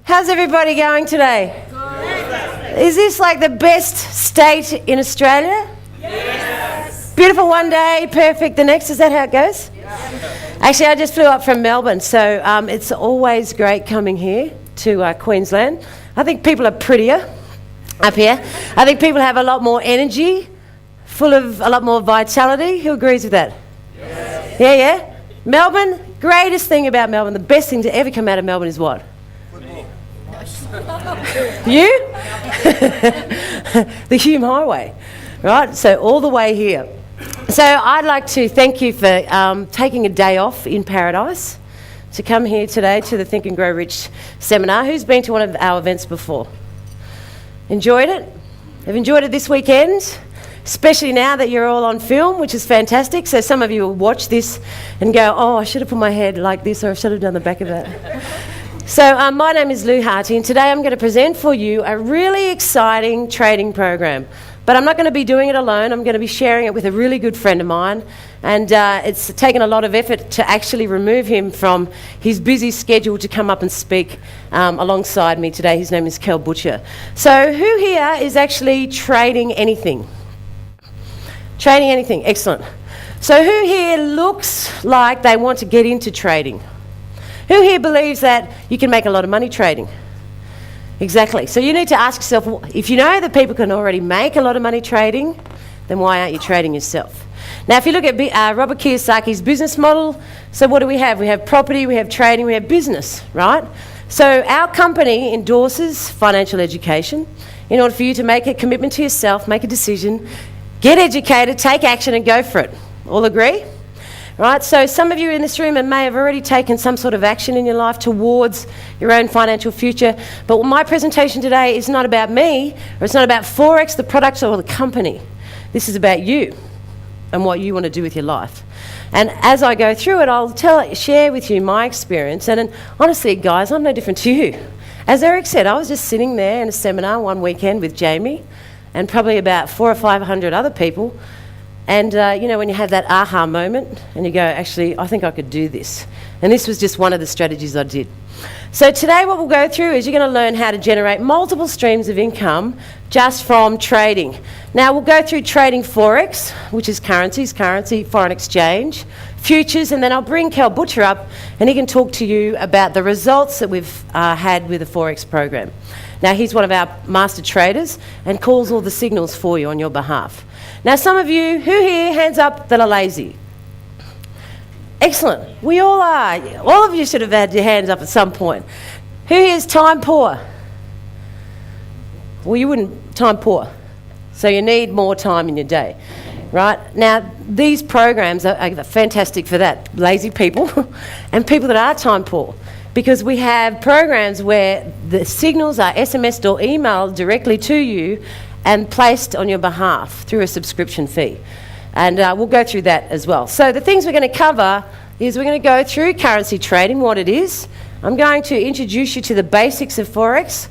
How's everybody going today? Good. Is this like the best state in Australia? Yes. Beautiful one day, perfect the next. Is that how it goes? Yes. Actually, I just flew up from Melbourne, so it's always great coming here to Queensland. I think people are prettier up here. I think people have a lot more energy, full of a lot more vitality. Who agrees with that? Yes. Yeah? Melbourne, greatest thing about Melbourne, the best thing to ever come out of Melbourne is what? You? The Hume Highway, right? So all the way here. So I'd like to thank you for taking a day off in paradise to come here today to the Think and Grow Rich seminar. Who's been to one of our events before? Enjoyed it? Have enjoyed it this weekend? Especially now that you're all on film, which is fantastic. So some of you will watch this and go, oh, I should have put my head like this, or I should have done the back of it. So my name is Lou Harty, and today I'm going to present for you a really exciting trading program. But I'm not going to be doing it alone. I'm going to be sharing it with a really good friend of mine. And it's taken a lot of effort to actually remove him from his busy schedule to come up and speak alongside me today. His name is Kel Butcher. So who here is actually trading anything? Trading anything, excellent. So who here looks like they want to get into trading? Who here believes that you can make a lot of money trading? Exactly. So you need to ask yourself, if you know that people can already make a lot of money trading, then why aren't you trading yourself? Now, if you look at Robert Kiyosaki's business model, so what do we have? We have property, we have trading, we have business, right? So our company endorses financial education in order for you to make a commitment to yourself, make a decision, get educated, take action and go for it. All agree? Right, so some of you in this room may have already taken some sort of action in your life towards your own financial future, but my presentation today is not about me, or it's not about Forex, the product, or the company. This is about you and what you want to do with your life. And as I go through it, I'll share with you my experience, and honestly, guys, I'm no different to you. As Eric said, I was just sitting there in a seminar one weekend with Jamie, and probably about 400 or 500 other people. And, when you have that aha moment and you go, actually, I think I could do this. And this was just one of the strategies I did. So today what we'll go through is you're going to learn how to generate multiple streams of income just from trading. Now, we'll go through trading Forex, which is currency, foreign exchange, futures, and then I'll bring Kel Butcher up and he can talk to you about the results that we've had with the Forex program. Now, he's one of our master traders and calls all the signals for you on your behalf. Now, some of you, who here, hands up, that are lazy? Excellent. We all are. All of you should have had your hands up at some point. Who here is time poor? Well, you wouldn't time poor. So you need more time in your day, right? Now, these programs are fantastic for that. Lazy people and people that are time poor. Because we have programs where the signals are SMS'd or emailed directly to you and placed on your behalf through a subscription fee. And we'll go through that as well. So the things we're going to cover is we're going to go through currency trading, what it is. I'm going to introduce you to the basics of Forex,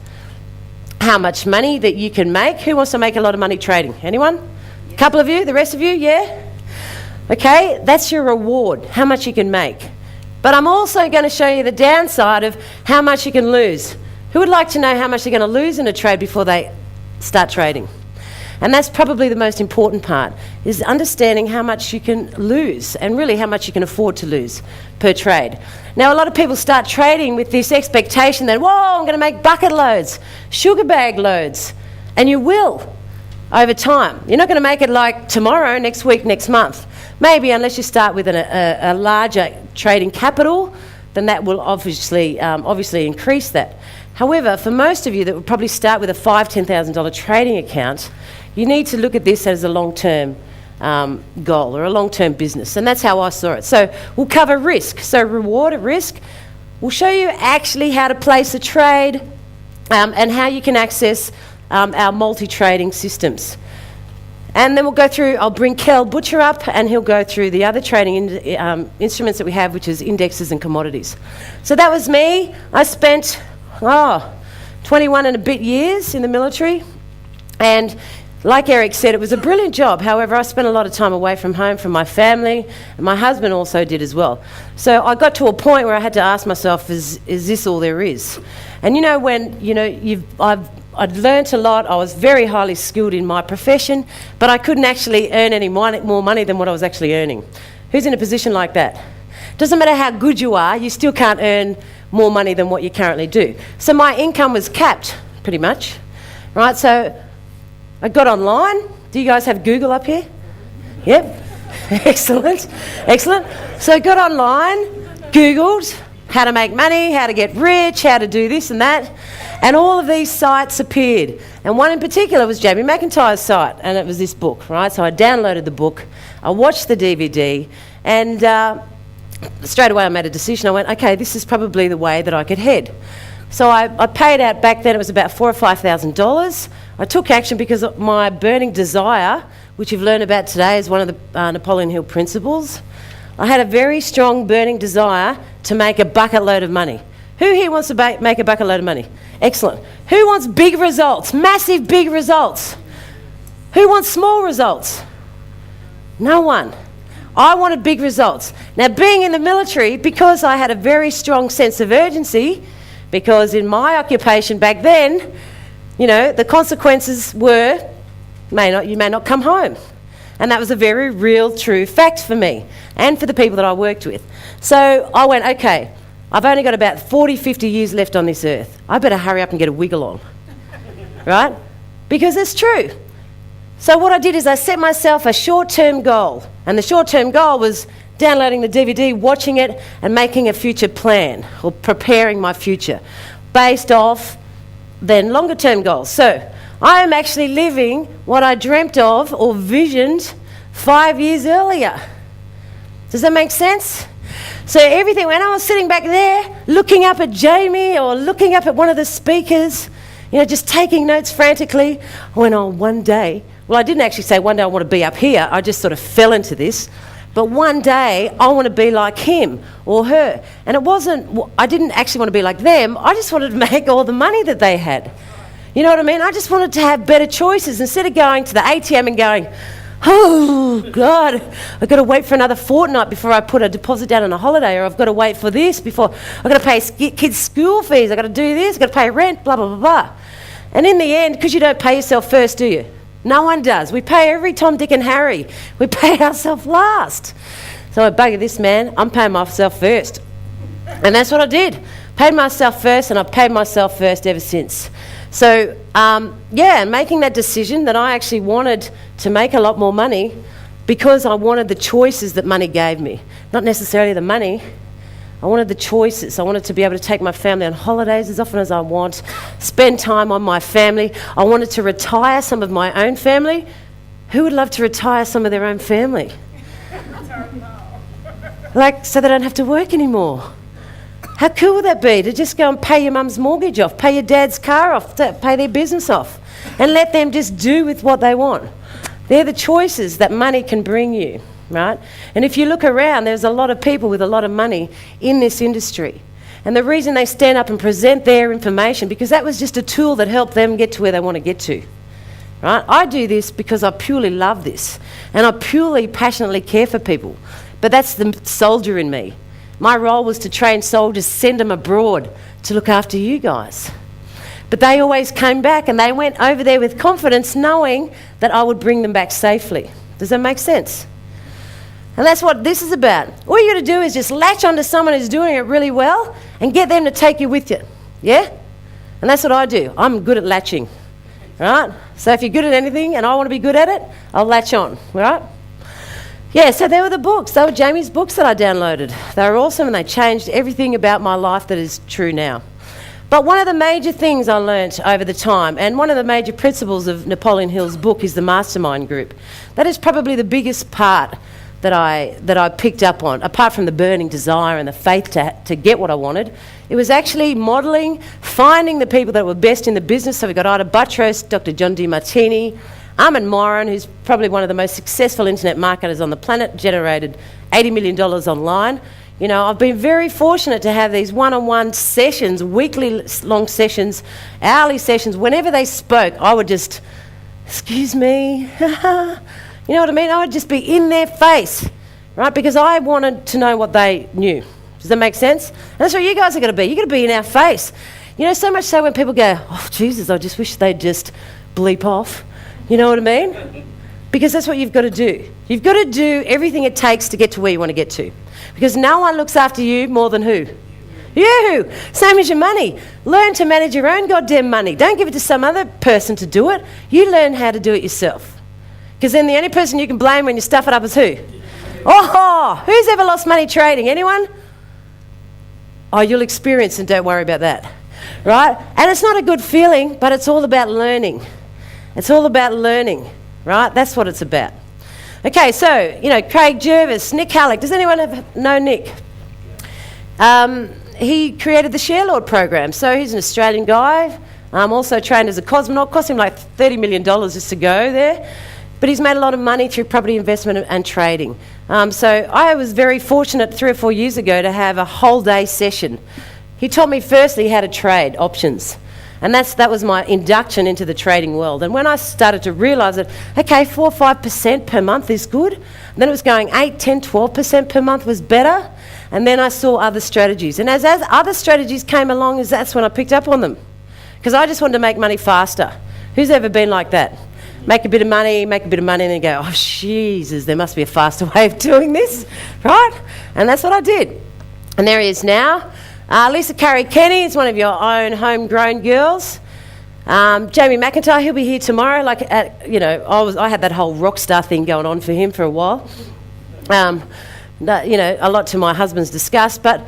how much money that you can make. Who wants to make a lot of money trading? Anyone? A couple of you? The rest of you? Yeah? Okay, that's your reward, how much you can make. But I'm also going to show you the downside of how much you can lose. Who would like to know how much they're going to lose in a trade before they start trading? And that's probably the most important part, is understanding how much you can lose and really how much you can afford to lose per trade. Now, a lot of people start trading with this expectation that, whoa, I'm going to make bucket loads, sugar bag loads, and you will over time. You're not going to make it like tomorrow, next week, next month. Maybe unless you start with a larger trading capital, then that will obviously increase that. However, for most of you that would probably start with a $5,000, $10,000 trading account, you need to look at this as a long-term goal or a long-term business, and that's how I saw it. So we'll cover risk. So reward at risk. We'll show you actually how to place a trade and how you can access our multi-trading systems. And then we'll go through, I'll bring Kel Butcher up and he'll go through the other trading instruments that we have, which is indexes and commodities. So that was me. I spent 21 and a bit years in the military, and like Eric said, it was a brilliant job. However, I spent a lot of time away from home, from my family, and my husband also did as well. So I got to a point where I had to ask myself, is this all there is? And I'd learnt a lot. I was very highly skilled in my profession, but I couldn't actually earn any more money than what I was actually earning. Who's in a position like that? Doesn't matter how good you are, you still can't earn more money than what you currently do. So my income was capped, pretty much. Right, so I got online. Do you guys have Google up here? Yep. Excellent. So I got online, Googled how to make money, how to get rich, how to do this and that, and all of these sites appeared. And one in particular was Jamie McIntyre's site, and it was this book, right? So I downloaded the book, I watched the DVD, and straight away I made a decision. I went, okay, this is probably the way that I could head. So I paid out, back then it was about $4,000 or $5,000. I took action because of my burning desire, which you've learned about today, is one of the Napoleon Hill principles. I had a very strong burning desire to make a bucket load of money. Who here wants to make a bucket load of money? Excellent. Who wants big results, massive big results? Who wants small results? No one. I wanted big results. Now, being in the military, because I had a very strong sense of urgency, because in my occupation back then, the consequences were, you may not come home. And that was a very real, true fact for me and for the people that I worked with. So I went, okay, I've only got about 40, 50 years left on this earth. I better hurry up and get a wiggle on, right? Because it's true. So what I did is I set myself a short-term goal. And the short-term goal was downloading the DVD, watching it, and making a future plan, or preparing my future, based off then longer-term goals. So I am actually living what I dreamt of or visioned 5 years earlier. Does that make sense? So everything, when I was sitting back there, looking up at Jamie or looking up at one of the speakers, just taking notes frantically, I went, oh, one day, well, I didn't actually say one day I want to be up here. I just sort of fell into this. But one day I want to be like him or her. And I didn't actually want to be like them. I just wanted to make all the money that they had. You know what I mean? I just wanted to have better choices. Instead of going to the ATM and going, oh, God, I've got to wait for another fortnight before I put a deposit down on a holiday, or I've got to wait for this before I've got to pay kids' school fees, I've got to do this, I've got to pay rent, blah, blah, blah, blah. And in the end, because you don't pay yourself first, do you? No one does. We pay every Tom, Dick and Harry. We pay ourselves last. So I bugger this man, I'm paying myself first. And that's what I did. Paid myself first, and I've paid myself first ever since. So, making that decision that I actually wanted to make a lot more money because I wanted the choices that money gave me. Not necessarily the money. I wanted the choices. I wanted to be able to take my family on holidays as often as I want, spend time on my family. I wanted to retire some of my own family. Who would love to retire some of their own family? So they don't have to work anymore. How cool would that be, to just go and pay your mum's mortgage off, pay your dad's car off, pay their business off, and let them just do with what they want? They're the choices that money can bring you, right? And if you look around, there's a lot of people with a lot of money in this industry. And the reason they stand up and present their information, because that was just a tool that helped them get to where they want to get to, right? I do this because I purely love this, and I purely, passionately care for people. But that's the soldier in me. My role was to train soldiers, send them abroad to look after you guys. But they always came back, and they went over there with confidence, knowing that I would bring them back safely. Does that make sense? And that's what this is about. All you got to do is just latch onto someone who's doing it really well and get them to take you with you. Yeah? And that's what I do. I'm good at latching. Right? So if you're good at anything and I want to be good at it, I'll latch on. Right? Yeah, so they were the books. They were Jamie's books that I downloaded. They were awesome, and they changed everything about my life that is true now. But one of the major things I learnt over the time, and one of the major principles of Napoleon Hill's book, is the mastermind group. That is probably the biggest part that I picked up on, apart from the burning desire and the faith to get what I wanted. It was actually modelling, finding the people that were best in the business. So we got Ida Buttrose, Dr. John DiMartini, Armin Moran, who's probably one of the most successful internet marketers on the planet, generated $80 million online. You know, I've been very fortunate to have these one-on-one sessions, weekly long sessions, hourly sessions. Whenever they spoke, I would just excuse me. You know what I mean? I would just be in their face, right? Because I wanted to know what they knew. Does that make sense? And that's what you guys are going to be. You're going to be in our face. You know, so much so when people go, oh, Jesus, I just wish they'd just bleep off. You know what I mean? Because that's what you've got to do. You've got to do everything it takes to get to where you want to get to. Because no one looks after you more than who? You. Same as your money. Learn to manage your own goddamn money. Don't give it to some other person to do it. You learn how to do it yourself. Because then the only person you can blame when you stuff it up is who? Oh, who's ever lost money trading? Anyone? Oh, you'll experience and don't worry about that. Right? And it's not a good feeling, but it's all about learning. It's all about learning. Right? That's what it's about. Okay, so, you know, Craig Jervis, Nick Halleck. Does anyone know Nick? He created the Sharelord program. So he's an Australian guy. Also trained as a cosmonaut. Cost him like $30 million just to go there. But he's made a lot of money through property investment and trading. So I was very fortunate 3 or 4 years ago to have a whole day session. He taught me firstly how to trade options. And that was my induction into the trading world. And when I started to realise that, okay, 4 or 5% per month is good. And then it was going 8, 10, 12% per month was better. And then I saw other strategies. And as other strategies came along, that's when I picked up on them. Because I just wanted to make money faster. Who's ever been like that? Make a bit of money, and then go, oh, Jesus, there must be a faster way of doing this, right? And that's what I did. And there he is now. Lisa Carey Kenny is one of your own homegrown girls. Jamie McIntyre, he'll be here tomorrow. I had that whole rock star thing going on for him for a while. A lot to my husband's disgust, but,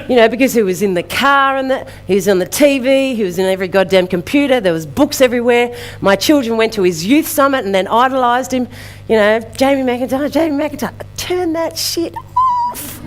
because he was in the car and he was on the TV, he was in every goddamn computer, there was books everywhere. My children went to his youth summit and then idolised him. Jamie McIntyre, turn that shit off.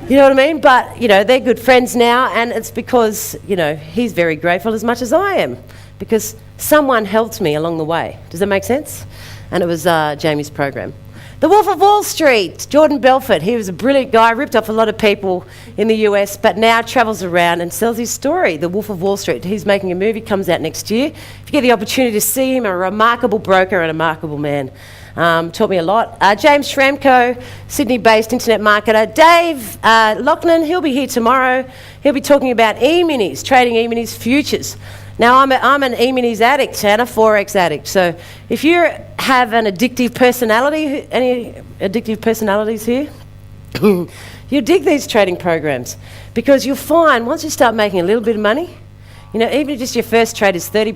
You know what I mean? But, they're good friends now, and it's because, he's very grateful as much as I am, because someone helped me along the way. Does that make sense? And it was Jamie's program. The Wolf of Wall Street, Jordan Belfort. He was a brilliant guy, ripped off a lot of people in the US, but now travels around and sells his story, The Wolf of Wall Street. He's making a movie, comes out next year. If you get the opportunity to see him, a remarkable broker and a remarkable man. Taught me a lot. James Schramko, Sydney-based internet marketer. Dave Loughlin, he'll be here tomorrow. He'll be talking about E-minis, trading E-minis futures. Now, I'm an E-minis addict and a Forex addict. So if you have an addictive personality, any addictive personalities here? You'll dig these trading programs, because you'll find once you start making a little bit of money, even if just your first trade is $30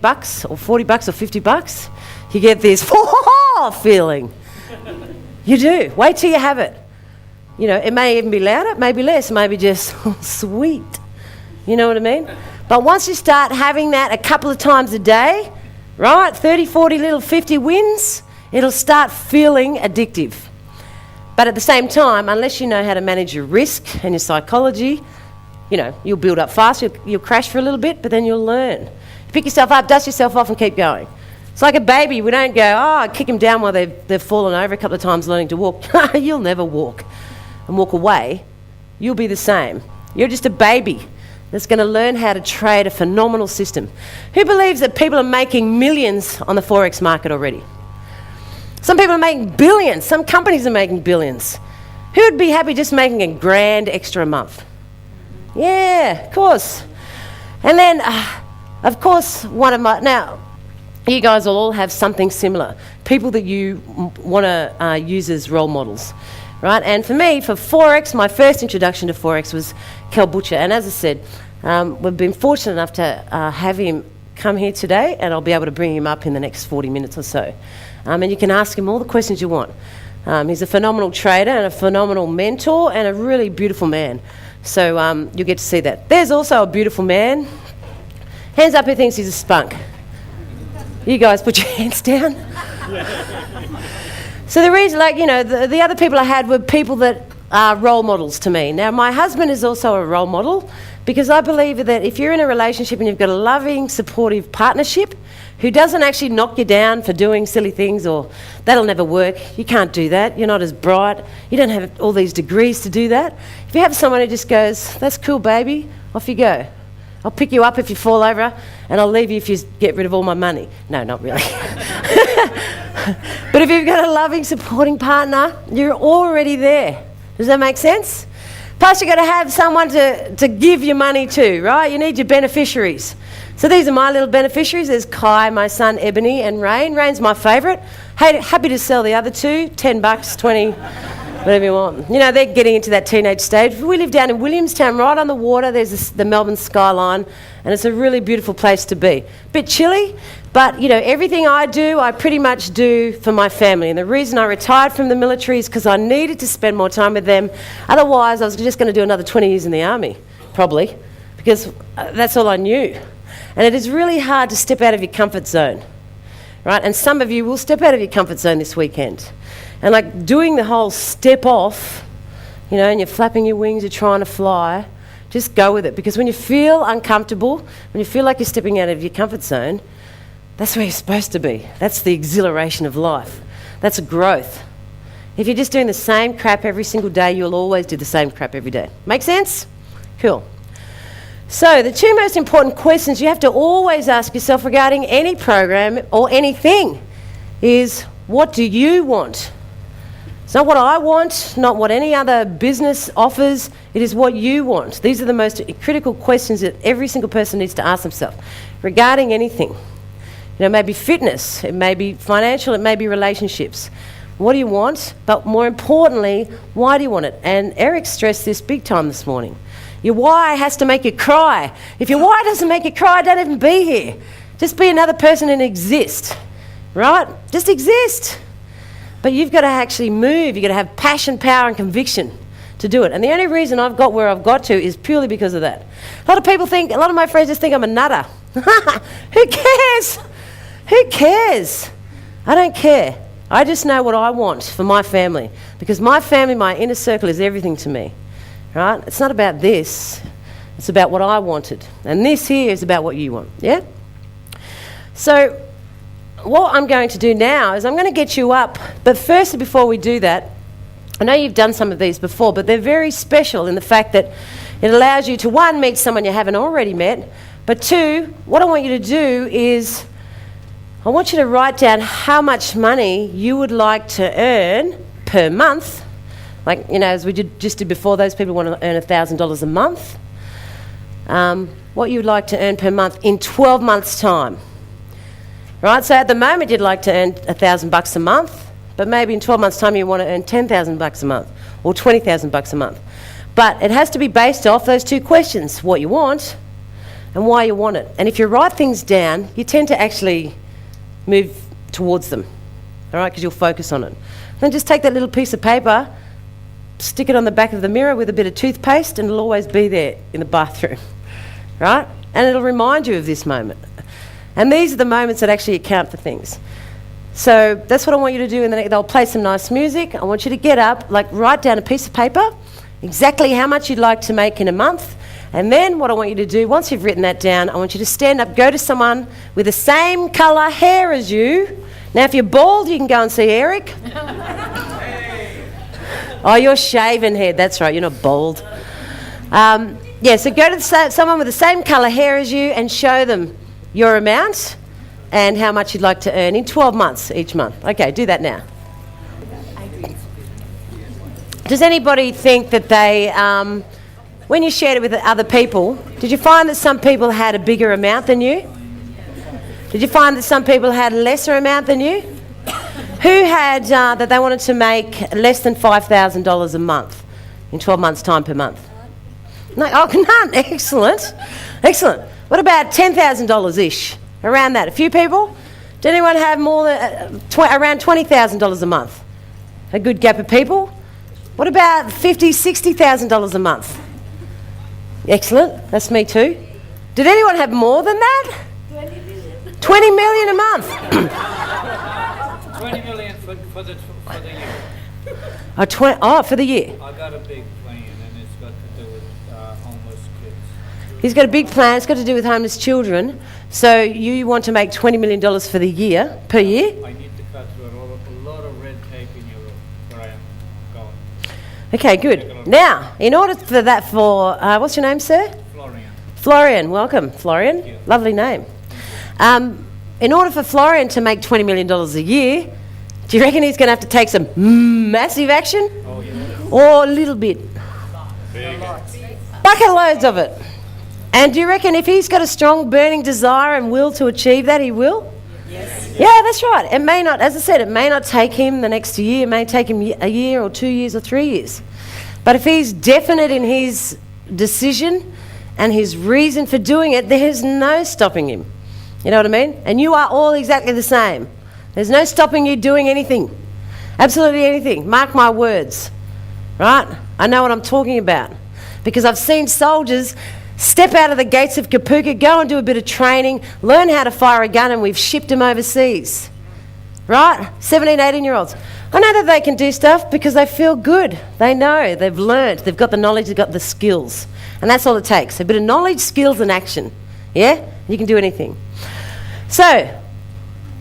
or $40 or $50, you get this feeling. You do. Wait till you have it. It may even be louder, it may be less, it may be just sweet. You know what I mean? But once you start having that a couple of times a day, right, 30, 40 little 50 wins, it'll start feeling addictive. But at the same time, unless you know how to manage your risk and your psychology, you'll build up fast, you'll crash for a little bit, but then you'll learn. You pick yourself up, dust yourself off and keep going. It's like a baby. We don't go, kick them down while they've fallen over a couple of times learning to walk. You'll never walk and walk away. You'll be the same. You're just a baby that's going to learn how to trade a phenomenal system. Who believes that people are making millions on the Forex market already? Some people are making billions. Some companies are making billions. Who would be happy just making $1,000 extra a month? Yeah, of course. And then, of course, now, you guys will all have something similar. People that you want to use as role models, right? And for me, for Forex, my first introduction to Forex was Kel Butcher. And as I said, we've been fortunate enough to have him come here today, and I'll be able to bring him up in the next 40 minutes or so. And you can ask him all the questions you want. He's a phenomenal trader and a phenomenal mentor and a really beautiful man. So you'll get to see that. There's also a beautiful man. Hands up who thinks he's a spunk. You guys put your hands down. So the reason, the other people I had were people that are role models to me. Now, my husband is also a role model, because I believe that if you're in a relationship and you've got a loving, supportive partnership who doesn't actually knock you down for doing silly things, or that'll never work, you can't do that, you're not as bright, you don't have all these degrees to do that. If you have someone who just goes, that's cool, baby, off you go. I'll pick you up if you fall over, and I'll leave you if you get rid of all my money. No, not really. But if you've got a loving, supporting partner, you're already there. Does that make sense? Plus, you've got to have someone to give your money to, right? You need your beneficiaries. So these are my little beneficiaries. There's Kai, my son, Ebony, and Rain. Rain's my favourite. Hey, happy to sell the other two, $10, 20, whatever you want. You know, they're getting into that teenage stage. We live down in Williamstown, right on the water. There's the Melbourne skyline, and it's a really beautiful place to be. Bit chilly, but, you know, everything I do, I pretty much do for my family. And the reason I retired from the military is because I needed to spend more time with them. Otherwise, I was just going to do another 20 years in the army, probably, because that's all I knew. And it is really hard to step out of your comfort zone, right? And some of you will step out of your comfort zone this weekend. And like doing the whole step off, you know, and you're flapping your wings, you're trying to fly, just go with it. Because when you feel uncomfortable, when you feel like you're stepping out of your comfort zone, that's where you're supposed to be. That's the exhilaration of life. That's a growth. If you're just doing the same crap every single day, you'll always do the same crap every day. Make sense? Cool. So the two most important questions you have to always ask yourself regarding any program or anything is, what do you want? It's not what I want, not what any other business offers. It is what you want. These are the most critical questions that every single person needs to ask themselves regarding anything. You know, it may be fitness, it may be financial, it may be relationships. What do you want? But more importantly, why do you want it? And Eric stressed this big time this morning. Your why has to make you cry. If your why doesn't make you cry, don't even be here. Just be another person and exist, right? Just exist. But you've got to actually move. You've got to have passion, power, and conviction to do it. And the only reason I've got where I've got to is purely because of that. A lot of my friends just think I'm a nutter. Who cares? Who cares? I don't care. I just know what I want for my family. Because my family, my inner circle, is everything to me. Right? It's not about this. It's about what I wanted. And this here is about what you want. Yeah? So what I'm going to do now is I'm going to get you up. But first, before we do that, I know you've done some of these before, but they're very special in the fact that it allows you to, one, meet someone you haven't already met, but two, what I want you to do is I want you to write down how much money you would like to earn per month. Like, you know, as we just did before, those people want to earn $1,000 a month. What you would like to earn per month in 12 months' time. Right? So at the moment, you'd like to earn $1,000 a month, but maybe in 12 months' time, you want to earn $10,000 a month or $20,000 a month. But it has to be based off those two questions, what you want and why you want it. And if you write things down, you tend to actually move towards them, all right, because you'll focus on it. Then just take that little piece of paper, stick it on the back of the mirror with a bit of toothpaste, and it'll always be there in the bathroom, right? And it'll remind you of this moment. And these are the moments that actually account for things. So that's what I want you to do, and then they'll play some nice music. I want you to get up, like write down a piece of paper, exactly how much you'd like to make in a month. And then what I want you to do, once you've written that down, I want you to stand up, go to someone with the same colour hair as you. Now, if you're bald, you can go and see Eric. Oh, you're shaven head. That's right, you're not bald. So go to someone with the same colour hair as you and show them your amount and how much you'd like to earn in 12 months each month. Okay, do that now. Does anybody think that they, when you shared it with other people, did you find that some people had a bigger amount than you? Did you find that some people had a lesser amount than you? Who had that they wanted to make less than $5,000 a month in 12 months' time per month? No, none. Excellent. Excellent. What about $10,000-ish? Around that. A few people? Did anyone have more than around $20,000 a month? A good gap of people? What about $50,000, $60,000 a month? Excellent. That's me too. Did anyone have more than that? 20 million a month. 20 million for the year. For the year. I got a big plan, and it's got to do with homeless kids. He's got a big plan. It's got to do with homeless children. So you want to make $20 million for the year, per year? I need to cut through a lot of red tape in Europe where I am going. Okay, good. Now, in order for that, what's your name, sir? Florian, welcome. Florian, Thank you. lovely name. In order for Florian to make $20 million a year, do you reckon he's going to have to take some massive action? Oh, yeah. Or a little bit? Big. Bucket loads of it. And do you reckon if he's got a strong burning desire and will to achieve that, he will? Yes. Yeah, that's right. It may not, as I said, it may not take him the next year. It may take him a year or 2 years or 3 years. But if he's definite in his decision and his reason for doing it, there's no stopping him. You know what I mean? And you are all exactly the same. There's no stopping you doing anything. Absolutely anything. Mark my words. Right? I know what I'm talking about. Because I've seen soldiers step out of the gates of Kapuka, go and do a bit of training, learn how to fire a gun, and we've shipped them overseas. Right? 17, 18-year-olds. I know that they can do stuff because they feel good. They know. They've learnt. They've got the knowledge. They've got the skills. And that's all it takes. A bit of knowledge, skills, and action. Yeah? You can do anything. So,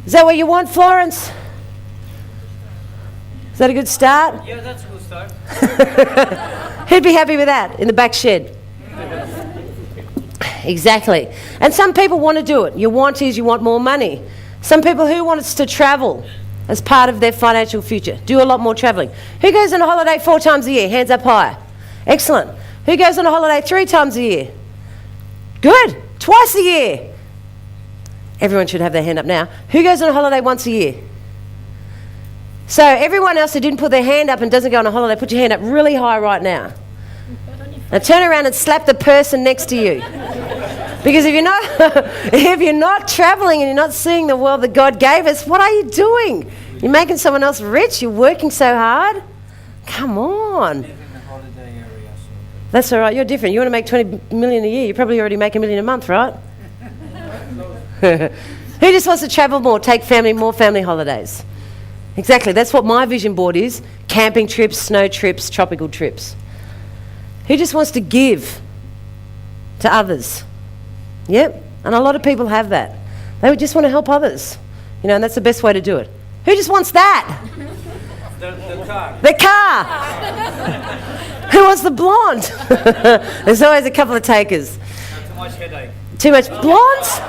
is that what you want, Florence? Is that a good start? Yeah, that's a good start. Who'd be happy with that in the back shed? Exactly. And some people want to do it. You want more money. Some people who want us to travel as part of their financial future, do a lot more travelling. Who goes on a holiday 4 times a year? Hands up high. Excellent. Who goes on a holiday 3 times a year? Good. Twice a year. Everyone should have their hand up now. Who goes on a holiday once a year? So everyone else who didn't put their hand up and doesn't go on a holiday, put your hand up really high right now. Now turn around and slap the person next to you. Because if you're not travelling and you're not seeing the world that God gave us, what are you doing? You're making someone else rich. You're working so hard. Come on. Live in the holiday area, so. That's all right. You're different. You want to make 20 million a year. You probably already make $1 million a month, right? Who just wants to travel more, take more family holidays? Exactly. That's what my vision board is. Camping trips, snow trips, tropical trips. Who just wants to give to others? Yep. And a lot of people have that. They would just want to help others. You know, and that's the best way to do it. Who just wants that? The car. The car. Who wants the blonde? There's always a couple of takers. Not too much headache. Too much blondes?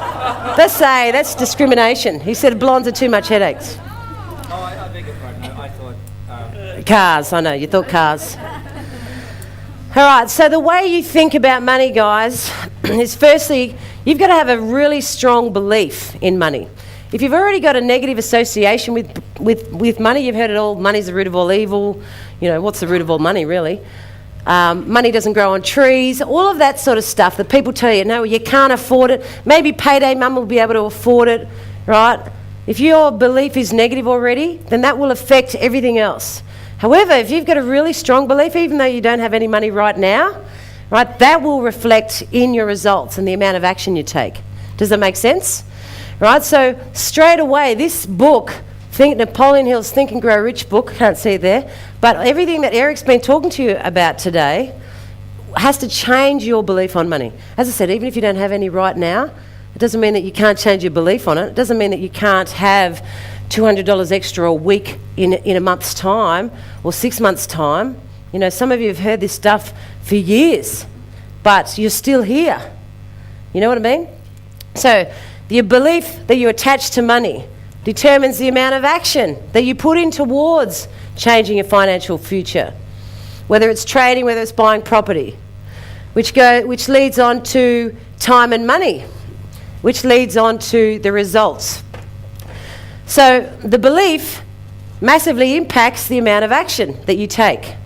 That's discrimination. He said blondes are too much headaches. Oh, I beg your pardon. I thought... Cars, I know, you thought cars. All right, so the way you think about money, guys, is firstly, you've got to have a really strong belief in money. If you've already got a negative association with money, you've heard it all, money's the root of all evil. You know, what's the root of all money, really? Money doesn't grow on trees, all of that sort of stuff that people tell you, no, you can't afford it. Maybe payday mum will be able to afford it, right? If your belief is negative already, then that will affect everything else. However, if you've got a really strong belief, even though you don't have any money right now, right, that will reflect in your results and the amount of action you take. Does that make sense? Right, so straight away, this book, Napoleon Hill's Think and Grow Rich book, can't see it there, but everything that Eric's been talking to you about today has to change your belief on money. As I said, even if you don't have any right now, it doesn't mean that you can't change your belief on it. It doesn't mean that you can't have $200 extra a week in a month's time or 6 months' time. You know, some of you have heard this stuff for years, but you're still here. You know what I mean? So your belief that you attach to money determines the amount of action that you put in towards changing your financial future, whether it's trading, whether it's buying property, which leads on to time and money, which leads on to the results. So the belief massively impacts the amount of action that you take,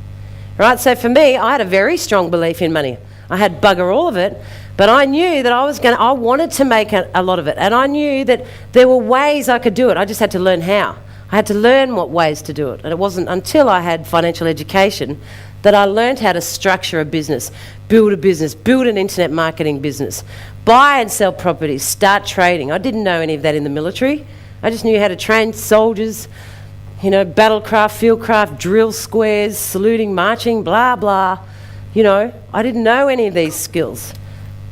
right? So for me, I had a very strong belief in money. I had bugger all of it, but I knew that I wanted to make a lot of it, and I knew that there were ways I could do it. I just had to learn how. I had to learn what ways to do it, and it wasn't until I had financial education that I learned how to structure a business, build an internet marketing business, buy and sell properties, start trading. I didn't know any of that in the military. I just knew how to train soldiers, you know, battlecraft, fieldcraft, drill squares, saluting, marching, blah, blah. You know, I didn't know any of these skills.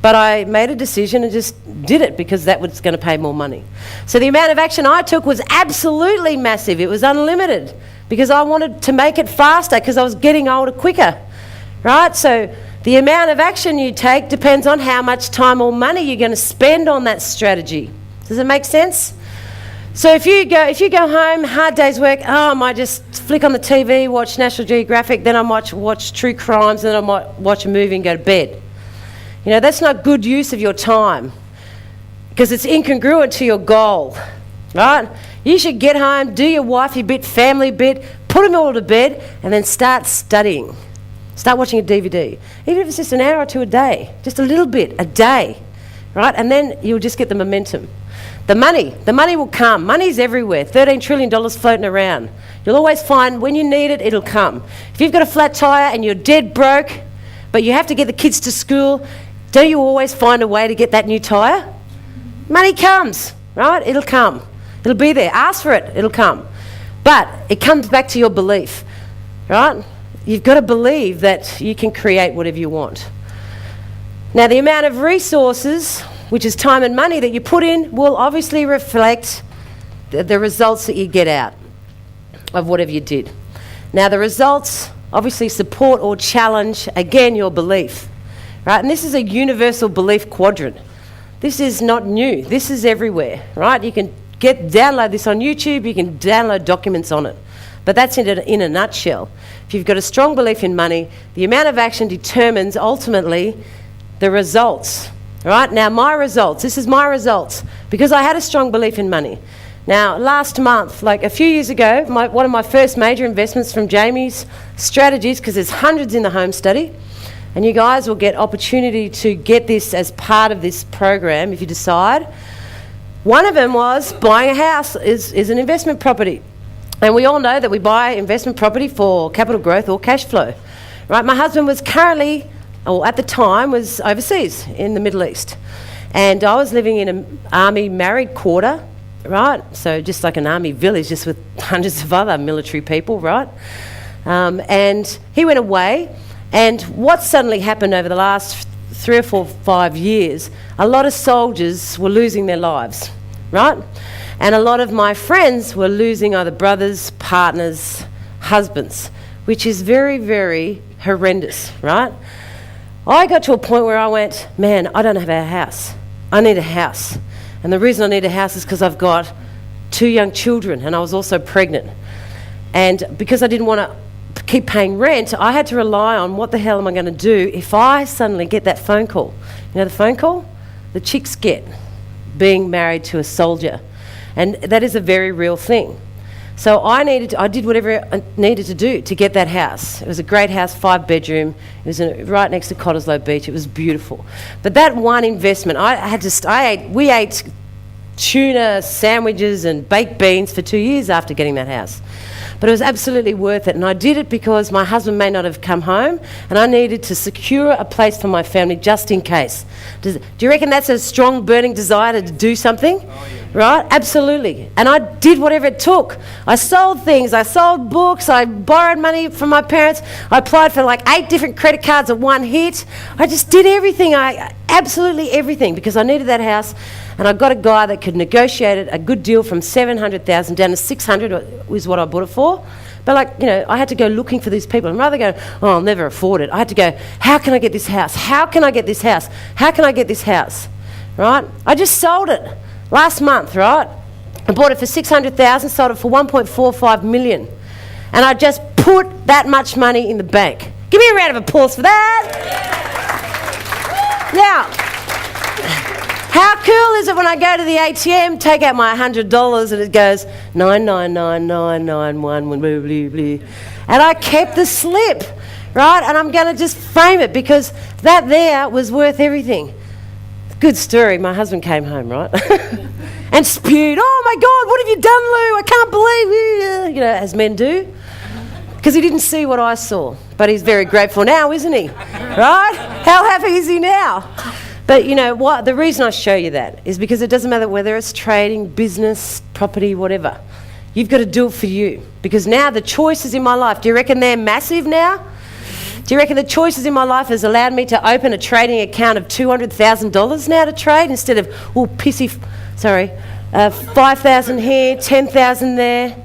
But I made a decision and just did it because that was going to pay more money. So the amount of action I took was absolutely massive. It was unlimited because I wanted to make it faster because I was getting older quicker, right? So The amount of action you take depends on how much time or money you're going to spend on that strategy. Does it make sense? So if you go home, hard day's work, I might just flick on the TV, watch National Geographic, then I might watch true crimes, then I might watch a movie and go to bed. You know, that's not good use of your time because it's incongruent to your goal, right? You should get home, do your wifey bit, family bit, put them all to bed, and then start studying. Start watching a DVD. Even if it's just an hour or two a day, just a little bit a day, right? And then you'll just get the momentum. The money will come. Money's everywhere. $13 trillion floating around. You'll always find when you need it, it'll come. If you've got a flat tyre and you're dead broke, but you have to get the kids to school, don't you always find a way to get that new tyre? Money comes, right? It'll come. It'll be there. Ask for it. It'll come. But it comes back to your belief, right? You've got to believe that you can create whatever you want. Now, the amount of resources, which is time and money, that you put in will obviously reflect the results that you get out of whatever you did. Now, the results obviously support or challenge, again, your belief, right? And this is a universal belief quadrant. This is not new. This is everywhere, right? You can download this on YouTube. You can download documents on it. But that's in a nutshell. If you've got a strong belief in money, the amount of action determines ultimately the results. Right, now this is my results, because I had a strong belief in money. Now, last month, like a few years ago, one of my first major investments from Jamie's strategies, because there's hundreds in the home study, and you guys will get opportunity to get this as part of this program if you decide. One of them was buying a house is an investment property. And we all know that we buy investment property for capital growth or cash flow. Right, my husband was at the time, was overseas in the Middle East. And I was living in an army married quarter, right? So just like an army village, just with hundreds of other military people, right? And he went away. And what suddenly happened over the last 3 or 4, 5 years, a lot of soldiers were losing their lives, right? And a lot of my friends were losing either brothers, partners, husbands, which is very, very horrendous, right? I got to a point where I went, man, I don't have a house. I need a house. And the reason I need a house is because I've got 2 young children and I was also pregnant. And because I didn't want to keep paying rent, I had to rely on what the hell am I going to do if I suddenly get that phone call. You know the phone call? The chicks get being married to a soldier. And that is a very real thing. So I did whatever I needed to do to get that house. It was a great house, 5-bedroom. It was right next to Cottesloe Beach. It was beautiful. But that one investment, we ate tuna sandwiches and baked beans for 2 years after getting that house. But it was absolutely worth it. And I did it because my husband may not have come home and I needed to secure a place for my family just in case. Do you reckon that's a strong burning desire to do something? Oh, yeah. Right? Absolutely. And I did whatever it took. I sold things. I sold books. I borrowed money from my parents. I applied for like 8 different credit cards at one hit. I just did everything. Absolutely everything, because I needed that house. And I got a guy that could negotiate it, a good deal from $700,000 down to $600,000 was what I bought it for. But I had to go looking for these people. And rather than go, I'll never afford it, I had to go, how can I get this house? How can I get this house? How can I get this house? Right? I just sold it last month, right? I bought it for $600,000, sold it for $1.45 million. And I just put that much money in the bank. Give me a round of applause for that. Now, how cool is it when I go to the ATM, take out my $100 and it goes 9999991 blah, blah, blah. And I kept the slip, right? And I'm going to just frame it because that there was worth everything. Good story. My husband came home, right? And spewed, oh my God, what have you done, Lou? I can't believe, as men do. Because he didn't see what I saw. But he's very grateful now, isn't he? Right? How happy is he now? But you know what? The reason I show you that is because it doesn't matter whether it's trading, business, property, whatever. You've got to do it for you. Because now the choices in my life, do you reckon they're massive now? Do you reckon the choices in my life has allowed me to open a trading account of $200,000 now to trade instead of, $5,000 here, $10,000 there?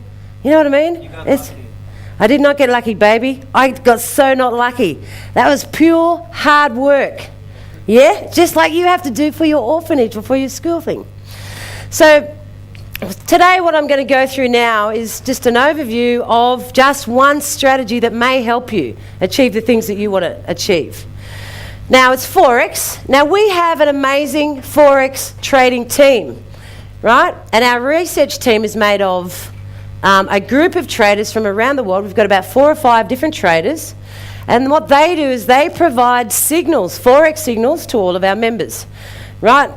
You know what I mean? I did not get lucky, baby. I got so not lucky. That was pure hard work. Yeah? Just like you have to do for your orphanage or for your school thing. So today what I'm going to go through now is just an overview of just one strategy that may help you achieve the things that you want to achieve. Now, it's Forex. Now, we have an amazing Forex trading team, right? And our research team is made of a group of traders from around the world. We've got about 4 or 5 different traders. And what they do is they provide signals, Forex signals, to all of our members, right?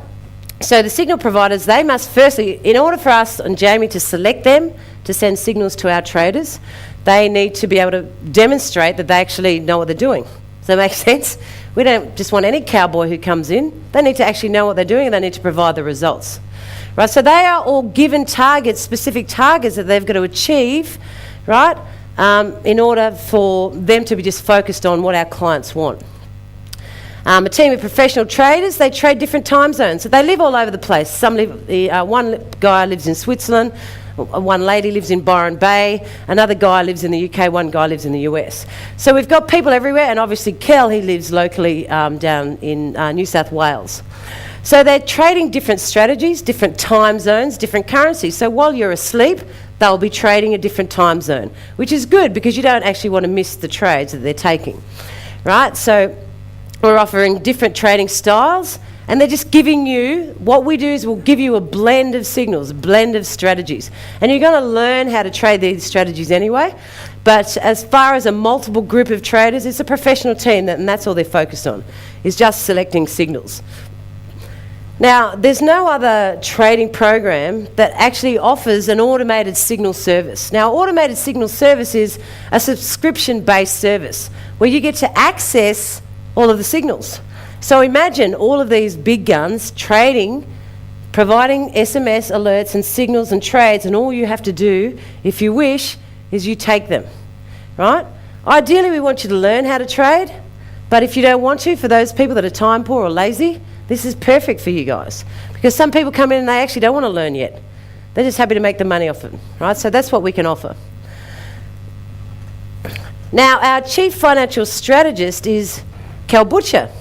So the signal providers, they must firstly, in order for us and Jamie to select them to send signals to our traders, they need to be able to demonstrate that they actually know what they're doing. Does that make sense? We don't just want any cowboy who comes in. They need to actually know what they're doing and they need to provide the results. Right, so they are all given targets, specific targets that they've got to achieve, right, in order for them to be just focused on what our clients want. A team of professional traders, they trade different time zones. So they live all over the place. One guy lives in Switzerland, one lady lives in Byron Bay, another guy lives in the UK, one guy lives in the US. So we've got people everywhere, and obviously Kel, he lives locally down in New South Wales. So they're trading different strategies, different time zones, different currencies. So while you're asleep, they'll be trading a different time zone, which is good because you don't actually want to miss the trades that they're taking, right? So we're offering different trading styles, and they're just giving you, what we do is we'll give you a blend of signals, a blend of strategies. And you're going to learn how to trade these strategies anyway. But as far as a multiple group of traders, it's a professional team, and that's all they're focused on, is just selecting signals. Now, there's no other trading program that actually offers an automated signal service. Now, automated signal service is a subscription-based service where you get to access all of the signals. So imagine all of these big guns trading, providing SMS alerts and signals and trades, and all you have to do, if you wish, is you take them, right? Ideally, we want you to learn how to trade, but if you don't want to, for those people that are time poor or lazy, this is perfect for you guys, because some people come in and they actually don't want to learn yet. They're just happy to make the money off it, right? So that's what we can offer. Now, our chief financial strategist is Kel Butcher.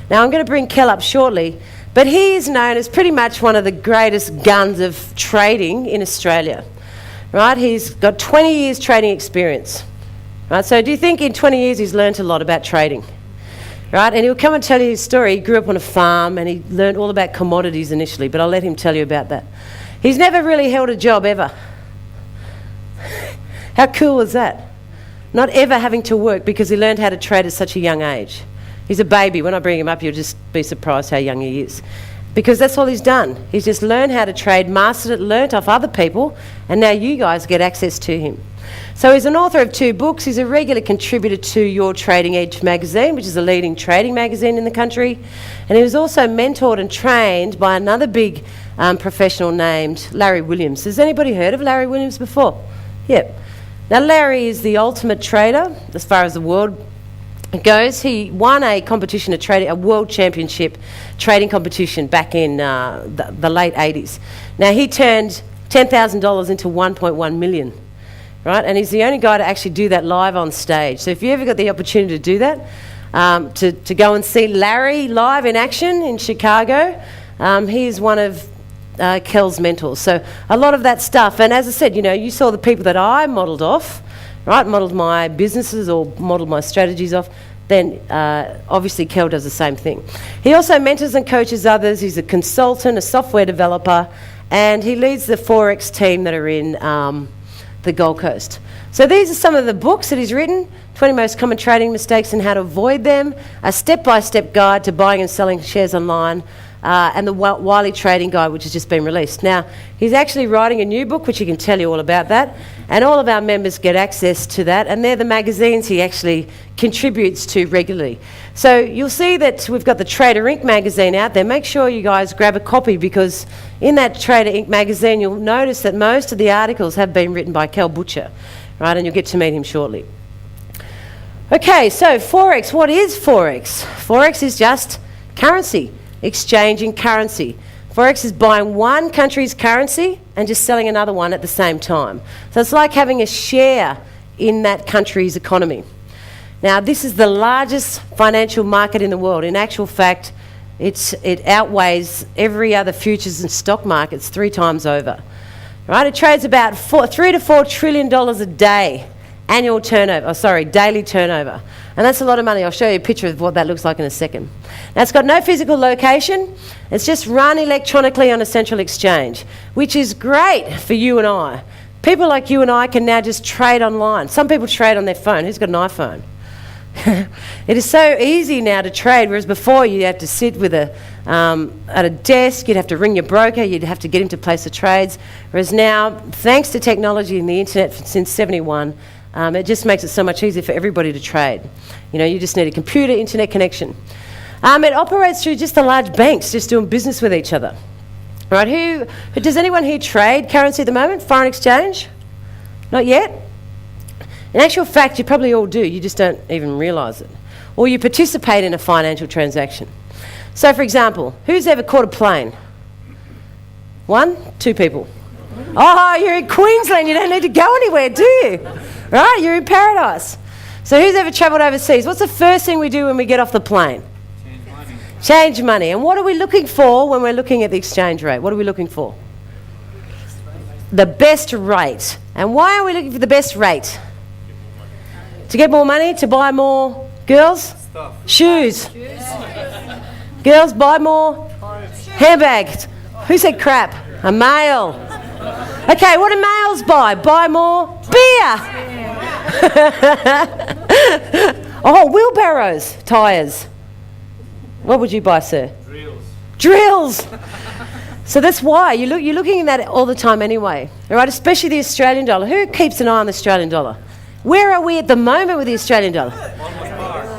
Now, I'm going to bring Kel up shortly, but he is known as pretty much one of the greatest guns of trading in Australia, right? He's got 20 years trading experience, right? So do you think in 20 years he's learned a lot about trading? Right, and he'll come and tell you his story. He grew up on a farm and he learned all about commodities initially, but I'll let him tell you about that. He's never really held a job ever. How cool is that? Not ever having to work because he learned how to trade at such a young age. He's a baby. When I bring him up, you'll just be surprised how young he is. Because that's all he's done. He's just learned how to trade, mastered it, learnt off other people, and now you guys get access to him. So he's an author of 2 books. He's a regular contributor to Your Trading Edge magazine, which is a leading trading magazine in the country. And he was also mentored and trained by another big professional named Larry Williams. Has anybody heard of Larry Williams before? Yep. Now, Larry is the ultimate trader as far as the world goes. He won a competition, a world championship trading competition back in the late 80s. Now, he turned $10,000 into 1.1 million. Right, and he's the only guy to actually do that live on stage. So if you ever got the opportunity to do that, to go and see Larry live in action in Chicago, he is one of Kel's mentors. So a lot of that stuff, and as I said, you saw the people that I modelled off, right, modelled my businesses or modelled my strategies off, then obviously Kel does the same thing. He also mentors and coaches others. He's a consultant, a software developer, and he leads the Forex team that are in the Gold Coast. So these are some of the books that he's written: 20 Most Common Trading Mistakes and How to Avoid Them, a step-by-step guide to buying and selling shares online, and the Wiley Trading Guide, which has just been released. Now, he's actually writing a new book, which he can tell you all about that, and all of our members get access to that, and they're the magazines he actually contributes to regularly. So you'll see that we've got the Trader Inc. magazine out there. Make sure you guys grab a copy, because in that Trader Inc. magazine, you'll notice that most of the articles have been written by Kel Butcher, right, and you'll get to meet him shortly. Okay, so Forex. What is Forex? Forex is just currency, exchanging currency. Forex is buying one country's currency and just selling another one at the same time. So it's like having a share in that country's economy. Now, this is the largest financial market in the world. In actual fact, it outweighs every other futures and stock markets 3 times over. Right? It trades about $3 to $4 trillion a day, daily turnover. And that's a lot of money. I'll show you a picture of what that looks like in a second. Now, it's got no physical location. It's just run electronically on a central exchange, which is great for you and I. People like you and I can now just trade online. Some people trade on their phone. Who's got an iPhone? It is so easy now to trade, whereas before you had to sit with at a desk, you'd have to ring your broker, you'd have to get him to place the trades, whereas now, thanks to technology and the internet since 71, it just makes it so much easier for everybody to trade. You know, you just need a computer, internet connection. It operates through just the large banks just doing business with each other. Right? Does anyone here trade currency at the moment? Foreign exchange? Not yet? In actual fact, you probably all do, you just don't even realise it. Or you participate in a financial transaction. So, for example, who's ever caught a plane? 1, 2 people. Oh, you're in Queensland, you don't need to go anywhere, do you? Right, you're in paradise. So who's ever travelled overseas? What's the first thing we do when we get off the plane? Change money. Change money. And what are we looking for when we're looking at the exchange rate? What are we looking for? The best rate. And why are we looking for the best rate? To get more money? To buy more girls? Stuff. Shoes. Girls buy more handbags. Who said crap? A male. Okay, what do males buy? Buy more beer. Oh, wheelbarrows, tyres. What would you buy, sir? Drills. So that's why you're looking at that all the time anyway. All right, especially the Australian dollar. Who keeps an eye on the Australian dollar? Where are we at the moment with the Australian dollar?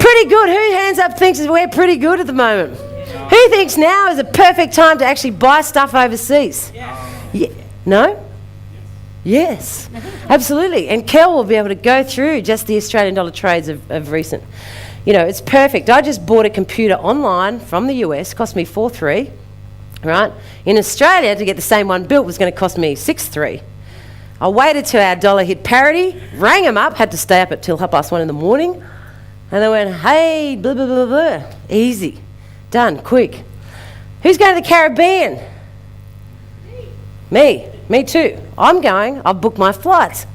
Pretty good. Who hands up thinks we're pretty good at the moment? Who thinks now is a perfect time to actually buy stuff overseas? Yeah. No? Yes, absolutely. And Kel will be able to go through just the Australian dollar trades of recent. You know, it's perfect. I just bought a computer online from the US, cost me 4.3, right? In Australia, to get the same one built was going to cost me 6.3. I waited till our dollar hit parity, rang them up, had to stay up till 1:30 in the morning, and they went, hey, blah, blah, blah, blah. Easy. Done, quick. Who's going to the Caribbean? Me too. I'm going. I've booked my flights.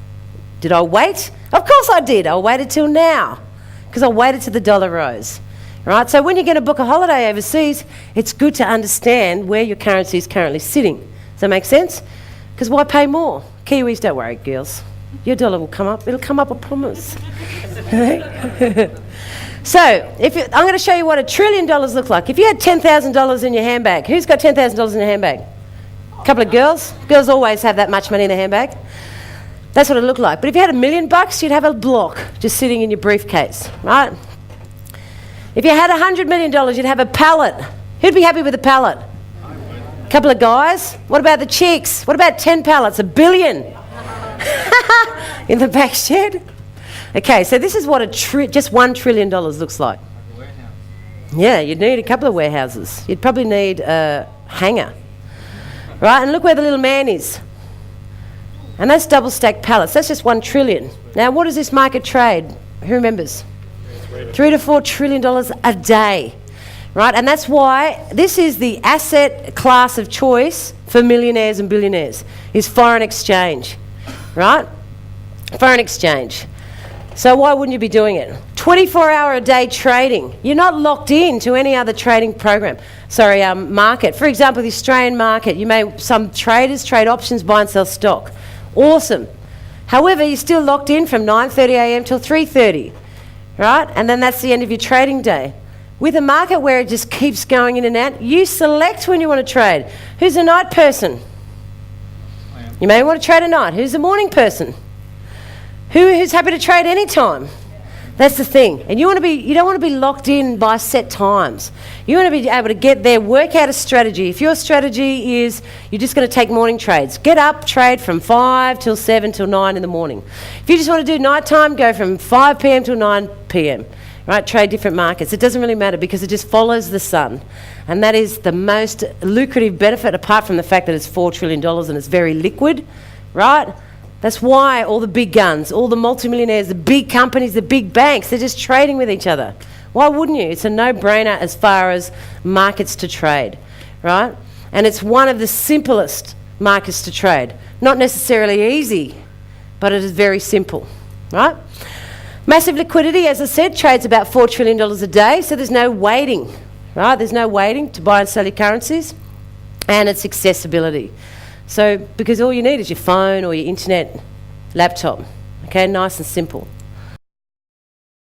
Did I wait? Of course I did. I waited till now because I waited till the dollar rose. Right? So when you're going to book a holiday overseas, it's good to understand where your currency is currently sitting. Does that make sense? Because why pay more? Kiwis, don't worry, girls. Your dollar will come up. It'll come up, I promise. So, I'm going to show you what $1 trillion look like. If you had $10,000 in your handbag, who's got $10,000 in their handbag? A couple of girls. Girls always have that much money in their handbag. That's what it looked like. But if you had $1 million, you'd have a block just sitting in your briefcase, right? If you had $100 million, you'd have a pallet. Who'd be happy with a pallet? A couple of guys. What about the chicks? What about 10 pallets? $1 billion in the back shed. Okay, so this is what just $1 trillion looks like. Yeah, you'd need a couple of warehouses. You'd probably need a hangar. Right, and look where the little man is. And that's double stacked pallets. That's just $1 trillion. Now, what does this market trade? Who remembers? $3 to $4 trillion a day. Right, and that's why this is the asset class of choice for millionaires and billionaires, is foreign exchange. Right? Foreign exchange. So why wouldn't you be doing it? 24-hour-a-day trading. You're not locked in to any other trading program. Market. For example, the Australian market. Some traders trade options, buy and sell stock. Awesome. However, you're still locked in from 9:30 a.m. till 3:30, right? And then that's the end of your trading day. With a market where it just keeps going in and out, you select when you want to trade. Who's a night person? You may want to trade at night. Who's a morning person? Who's happy to trade any time? That's the thing. And you don't want to be locked in by set times. You want to be able to get there, work out a strategy. If your strategy is you're just going to take morning trades, get up, trade from 5 till 7 till 9 in the morning. If you just want to do nighttime, go from 5 p.m. till 9 p.m. Right? Trade different markets. It doesn't really matter because it just follows the sun. And that is the most lucrative benefit, apart from the fact that it's $4 trillion and it's very liquid, right? That's why all the big guns, all the multimillionaires, the big companies, the big banks, they're just trading with each other. Why wouldn't you? It's a no-brainer as far as markets to trade, right? And it's one of the simplest markets to trade. Not necessarily easy, but it is very simple, right? Massive liquidity, as I said, trades about $4 trillion a day, so there's no waiting, right? There's no waiting to buy and sell your currencies, and it's accessibility. So, because all you need is your phone or your internet laptop, okay, nice and simple.